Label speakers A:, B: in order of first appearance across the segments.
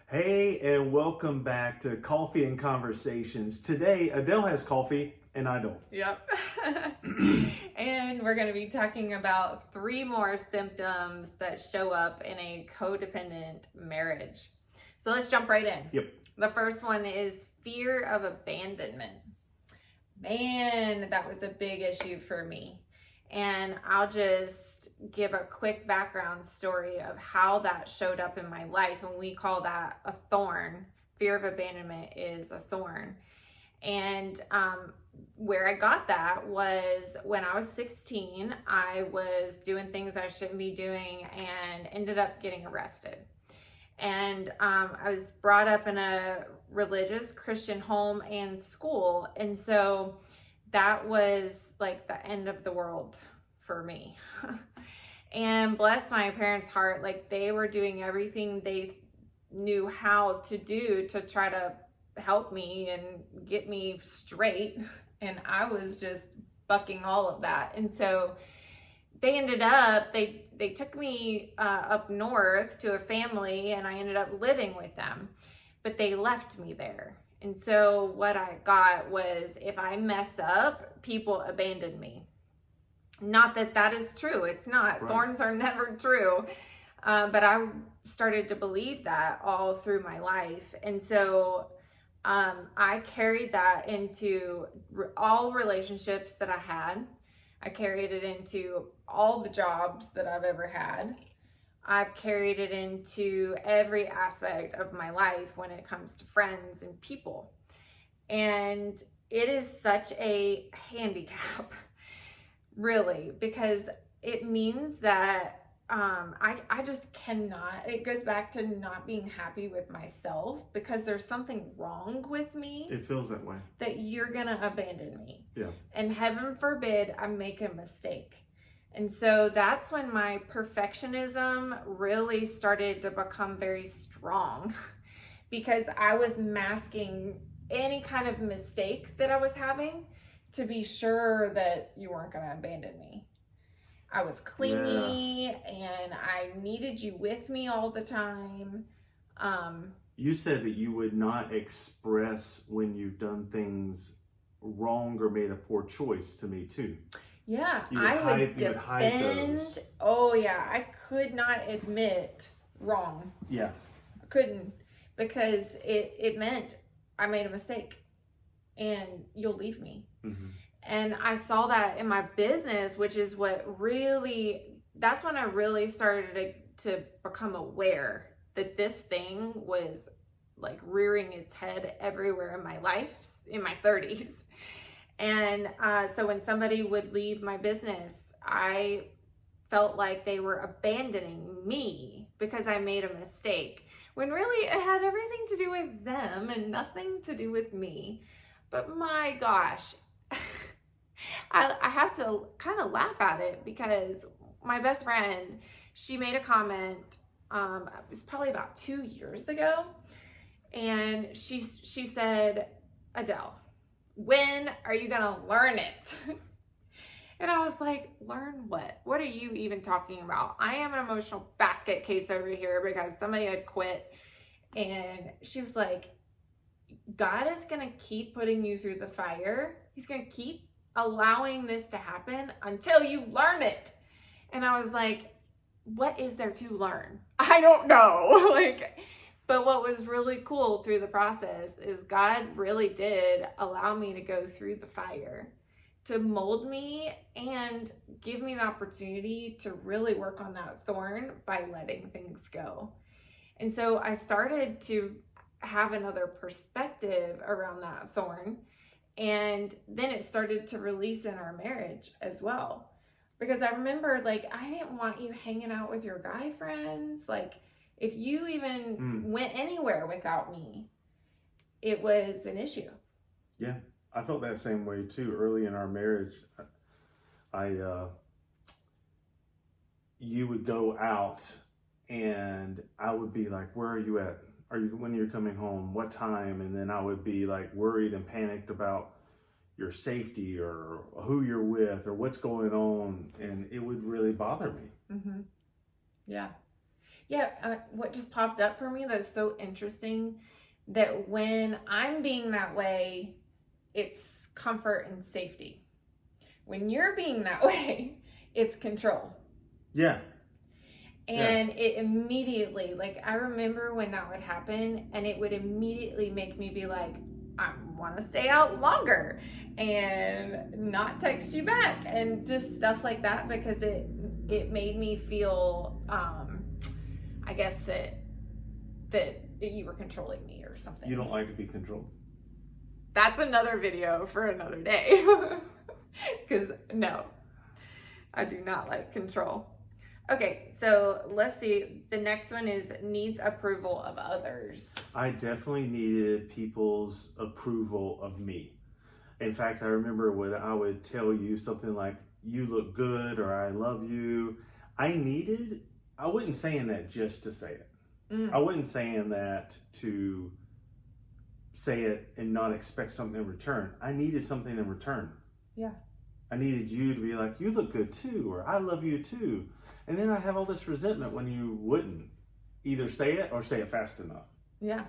A: Hey, and welcome back to Coffee and Conversations. Today, Adele has coffee and I don't.
B: Yep. And we're going to be talking about 3 more symptoms that show up in a codependent marriage. So let's jump right in.
A: Yep.
B: The first one is fear of abandonment. Man, that was a big issue for me. And I'll just give a quick background story of how that showed up in my life. And we call that a thorn. Fear of abandonment is a thorn. And where I got that was when I was 16, I was doing things I shouldn't be doing and ended up getting arrested. And I was brought up in a religious Christian home and school. And so that was like the end of the world for me. And bless my parents' heart, like they were doing everything they knew how to do to try to help me and get me straight. And I was just bucking all of that. And so they ended up, they took me up north to a family and I ended up living with them, but they left me there. And so what I got was if I mess up, people abandon me. Not that that is true. It's not. Right. Thorns are never true. But I started to believe that all through my life. And so I carried that into all relationships that I had. I carried it into all the jobs that I've ever had. I've carried it into every aspect of my life when it comes to friends and people. And it is such a handicap, really, because it means that I just cannot, it goes back to not being happy with myself because there's something wrong with me.
A: It feels that way.
B: That you're going to abandon me.
A: Yeah.
B: And heaven forbid I make a mistake. And so that's when my perfectionism really started to become very strong because I was masking any kind of mistake that I was having to be sure that you weren't going to abandon me. I was clingy and I needed you with me all the time.
A: You said that you would not express when you've done things wrong or made a poor choice to me too.
B: Yeah, I would defend. Oh yeah, I could not admit wrong.
A: Yeah.
B: I couldn't because it meant I made a mistake and you'll leave me. Mm-hmm. And I saw that in my business, which is what really, that's when I really started to become aware that this thing was like rearing its head everywhere in my life in my 30s. And so when somebody would leave my business, I felt like they were abandoning me because I made a mistake, when really it had everything to do with them and nothing to do with me. But my gosh, I have to kind of laugh at it because my best friend, she made a comment, it was probably about 2 years ago. And she said, Adele, when are you going to learn it? And I was like, learn what? What are you even talking about? I am an emotional basket case over here because somebody had quit. And she was like, God is going to keep putting you through the fire. He's going to keep allowing this to happen until you learn it. And I was like, what is there to learn? I don't know. But what was really cool through the process is God really did allow me to go through the fire to mold me and give me the opportunity to really work on that thorn by letting things go. And so I started to have another perspective around that thorn. And then it started to release in our marriage as well. Because I remember, I didn't want you hanging out with your guy friends. If you even went anywhere without me, it was an issue.
A: Yeah, I felt that same way too. Early in our marriage, you would go out and I would be like, where are you at? When you're coming home? What time? And then I would be worried and panicked about your safety or who you're with or what's going on. And it would really bother me.
B: Mm-hmm. Yeah. Yeah, what just popped up for me that's so interesting, that when I'm being that way, it's comfort and safety. When you're being that way, it's control.
A: Yeah.
B: And it immediately, like, I remember when that would happen, and it would immediately make me be like, I want to stay out longer and not text you back and just stuff like that, because it made me feel, I guess that you were controlling me or something.
A: You don't like to be controlled.
B: That's another video for another day. Because no, I do not like control. Okay, so let's see. The next one is needs approval of others.
A: I definitely needed people's approval of me. In fact, I remember when I would tell you something like, you look good, or I love you. I wasn't saying that just to say it. I wasn't saying that to say it and not expect something in return. I needed something in return.
B: Yeah.
A: I needed you to be like, you look good too, or I love you too. And then I have all this resentment when you wouldn't either say it or say it fast enough.
B: Yeah.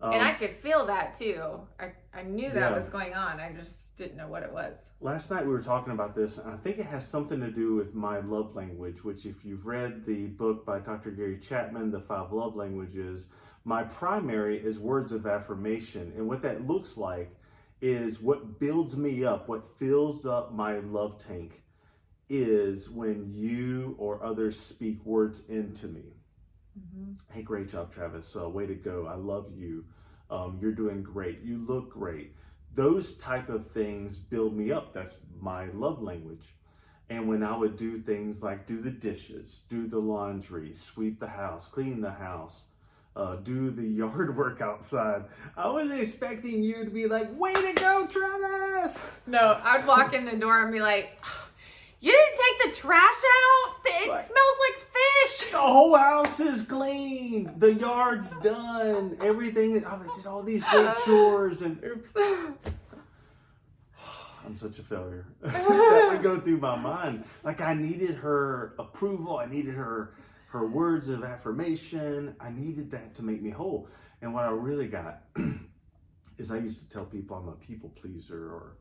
B: And I could feel that too. I knew that was going on. I just didn't know what it was.
A: Last night we were talking about this, and I think it has something to do with my love language, which if you've read the book by Dr. Gary Chapman, The 5 Love Languages, my primary is words of affirmation. And what that looks like is what builds me up, what fills up my love tank is when you or others speak words into me. Mm-hmm. Hey, great job, Travis. Way to go. I love you. You're doing great. You look great. Those type of things build me up. That's my love language. And when I would do things like do the dishes, do the laundry, sweep the house, clean the house, do the yard work outside, I was expecting you to be like, way to go, Travis.
B: No, I'd walk in the door and be like, you didn't take the trash out? It smells like fish.
A: The whole house is clean. The yard's done. Everything. I did all these great chores. And oops. I'm such a failure. That would go through my mind. Like I needed her approval. I needed her words of affirmation. I needed that to make me whole. And what I really got is I used to tell people I'm a people pleaser or,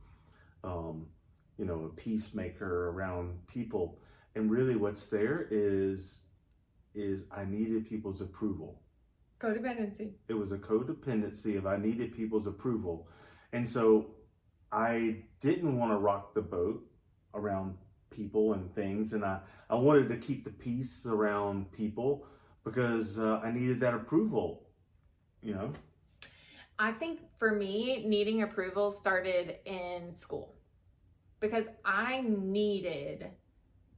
A: a peacemaker around people. And really what's there is I needed people's approval.
B: Codependency.
A: It was a codependency of I needed people's approval. And so I didn't want to rock the boat around people and things. And I wanted to keep the peace around people because I needed that approval,
B: I think for me, needing approval started in school because I needed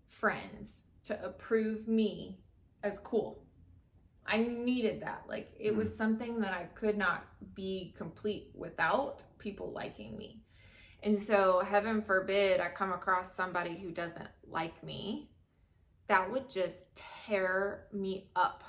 B: friends to approve me as cool. I needed that. Like it was something that I could not be complete without people liking me. And so heaven forbid I come across somebody who doesn't like me, that would just tear me up.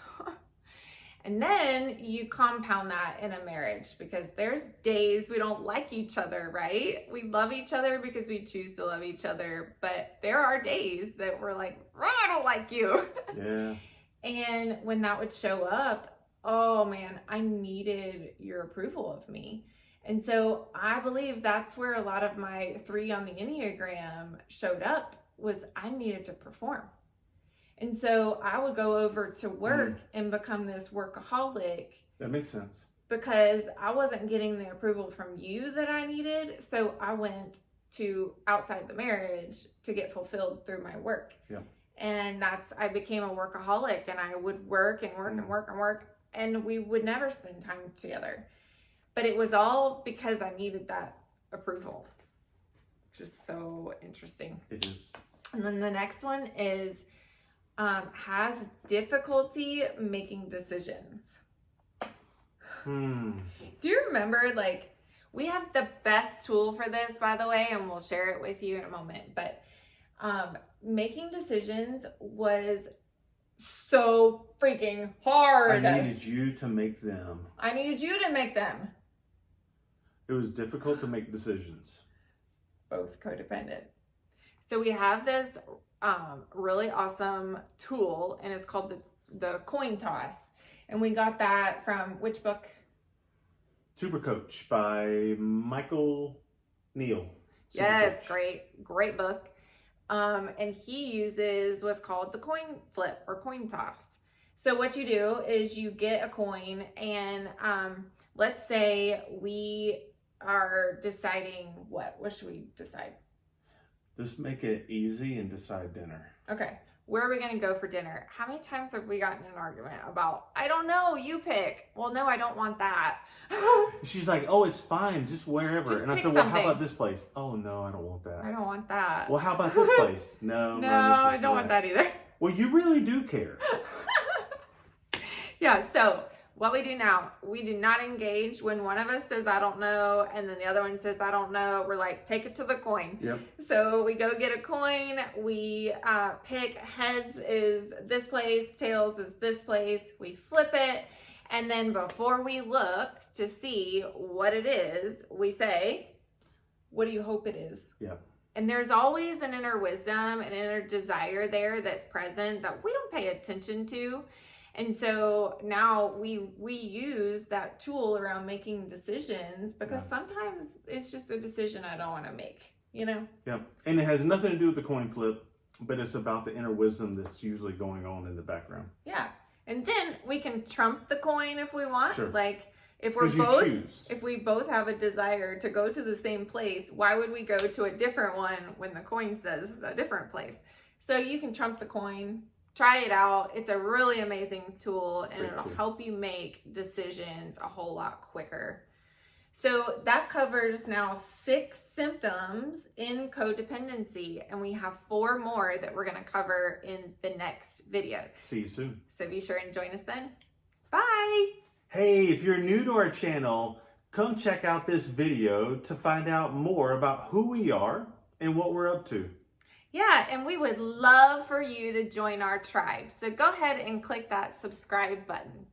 B: And then you compound that in a marriage because there's days we don't like each other, right? We love each other because we choose to love each other. But there are days that we're like, I don't like you.
A: Yeah.
B: And when that would show up, oh man, I needed your approval of me. And so I believe that's where a lot of my 3 on the Enneagram showed up, was I needed to perform. And so I would go over to work and become this workaholic.
A: That makes sense.
B: Because I wasn't getting the approval from you that I needed. So I went to outside the marriage to get fulfilled through my work.
A: Yeah.
B: And I became a workaholic, and I would work and work and work and work, and we would never spend time together. But it was all because I needed that approval. Just so interesting.
A: It is.
B: And then the next one is has difficulty making decisions. Do you remember, like, we have the best tool for this, by the way, and we'll share it with you in a moment. But making decisions was so freaking hard.
A: I needed you to make them.
B: I needed you to make them.
A: It was difficult to make decisions.
B: Both codependent. So we have this really awesome tool, and it's called the coin toss. And we got that from which book?
A: Super Coach by Michael Neal. Super
B: Yes,
A: Coach.
B: great book. And he uses what's called the coin flip or coin toss. So what you do is you get a coin, and let's say we are deciding what should we decide?
A: Let's make it easy and decide dinner.
B: Okay. Where are we going to go for dinner? How many times have we gotten in an argument about, I don't know, you pick. Well, no, I don't want that.
A: She's like, oh, it's fine, just wherever.
B: Just
A: and I
B: pick
A: said, well,
B: something.
A: how about this place? Oh, no, I don't want that.
B: I don't want that.
A: Well, how about this place? No,
B: No,
A: mine is
B: I
A: just
B: don't want that either.
A: Well, you really do care.
B: Yeah, so what we do now, we do not engage when one of us says, I don't know, and then the other one says, I don't know. We're like, take it to the coin.
A: Yep.
B: So we go get a coin. We pick heads is this place, tails is this place. We flip it. And then before we look to see what it is, we say, what do you hope it is?
A: Yep.
B: And there's always an inner wisdom, an inner desire there that's present that we don't pay attention to. And so now we use that tool around making decisions, because sometimes it's just a decision I don't want to make, you know?
A: Yep. And it has nothing to do with the coin flip, but it's about the inner wisdom that's usually going on in the background.
B: Yeah. And then we can trump the coin if we want.
A: Sure.
B: Like if we both have a desire to go to the same place, why would we go to a different one when the coin says a different place? So you can trump the coin. Try it out. It's a really amazing tool, and it'll help you make decisions a whole lot quicker. So that covers now 6 symptoms in codependency, and we have 4 more that we're going to cover in the next video.
A: See you soon.
B: So be sure and join us then. Bye.
A: Hey, if you're new to our channel, come check out this video to find out more about who we are and what we're up to.
B: Yeah, and we would love for you to join our tribe. So go ahead and click that subscribe button.